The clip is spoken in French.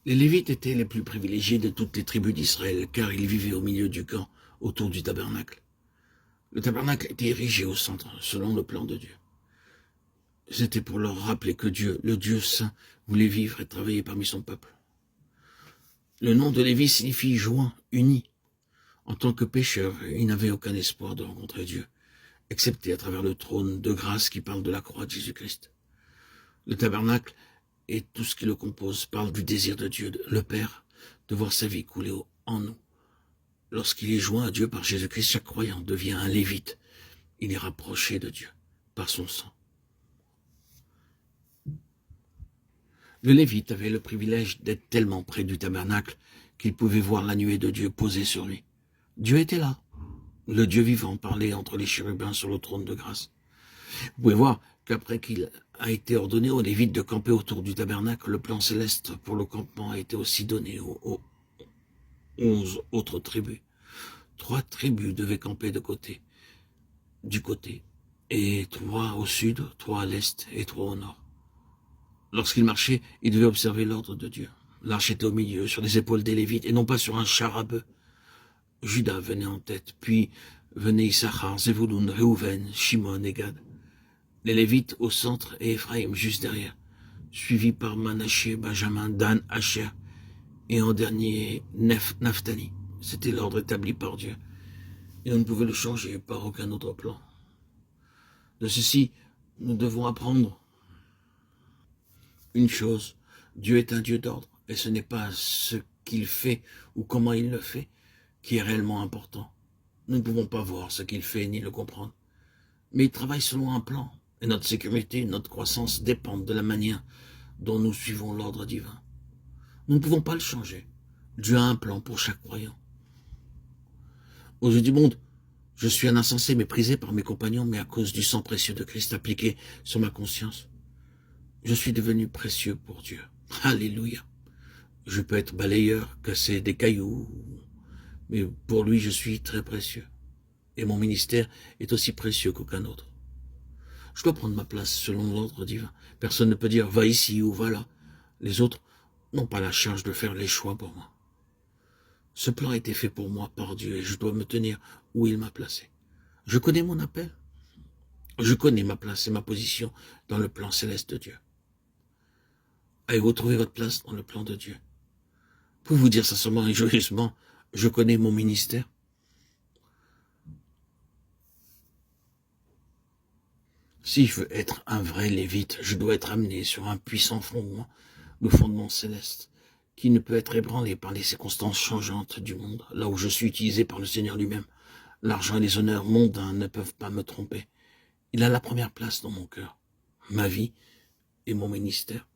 Les Lévites étaient les plus privilégiés de toutes les tribus d'Israël, car ils vivaient au milieu du camp, autour du tabernacle. Le tabernacle était érigé au centre, selon le plan de Dieu. C'était pour leur rappeler que Dieu, le Dieu saint, voulait vivre et travailler parmi son peuple. Le nom de Lévi signifie joint, uni. En tant que pécheur, il n'avait aucun espoir de rencontrer Dieu, excepté à travers le trône de grâce qui parle de la croix de Jésus-Christ. Le tabernacle et tout ce qui le compose parle du désir de Dieu, le Père, de voir sa vie couler en nous. Lorsqu'il est joint à Dieu par Jésus-Christ, chaque croyant devient un lévite. Il est rapproché de Dieu par son sang. Le lévite avait le privilège d'être tellement près du tabernacle qu'il pouvait voir la nuée de Dieu posée sur lui. Dieu était là. Le Dieu vivant parlait entre les chérubins sur le trône de grâce. Vous pouvez voir qu'après qu'il a été ordonné aux Lévites de camper autour du tabernacle, le plan céleste pour le campement a été aussi donné aux 11 autres tribus. 3 tribus devaient camper du côté, et 3 au sud, 3 à l'est et 3 au nord. Lorsqu'ils marchaient, ils devaient observer l'ordre de Dieu. L'arche était au milieu, sur les épaules des Lévites, et non pas sur un char à bœuf. Judas venait en tête, puis venaient Issachar, Zévouloun, Réhouven, Shimon et Gad. Les Lévites au centre et Éphraïm juste derrière, suivis par Manaché, Benjamin, Dan, Asher, et en dernier Naphtali. C'était l'ordre établi par Dieu, et on ne pouvait le changer par aucun autre plan. De ceci, nous devons apprendre une chose, Dieu est un Dieu d'ordre, et ce n'est pas ce qu'il fait ou comment il le fait qui est réellement important. Nous ne pouvons pas voir ce qu'il fait ni le comprendre, mais il travaille selon un plan, et notre sécurité, notre croissance dépendent de la manière dont nous suivons l'ordre divin. Nous ne pouvons pas le changer. Dieu a un plan pour chaque croyant. Aux yeux du monde, je suis un insensé méprisé par mes compagnons, mais à cause du sang précieux de Christ appliqué sur ma conscience, je suis devenu précieux pour Dieu. Alléluia. Je peux être balayeur, casser des cailloux, mais pour lui, je suis très précieux. Et mon ministère est aussi précieux qu'aucun autre. Je dois prendre ma place selon l'ordre divin. Personne ne peut dire « va ici » ou « va là ». Les autres n'ont pas la charge de faire les choix pour moi. Ce plan a été fait pour moi par Dieu et je dois me tenir où il m'a placé. Je connais mon appel. Je connais ma place et ma position dans le plan céleste de Dieu. Avez-vous trouvé votre place dans le plan de Dieu? Pouvez-vous dire sincèrement et joyeusement « je connais mon ministère ». Si je veux être un vrai lévite, je dois être amené sur un puissant fondement, le fondement céleste, qui ne peut être ébranlé par les circonstances changeantes du monde, là où je suis utilisé par le Seigneur lui-même. L'argent et les honneurs mondains ne peuvent pas me tromper. Il a la première place dans mon cœur, ma vie et mon ministère.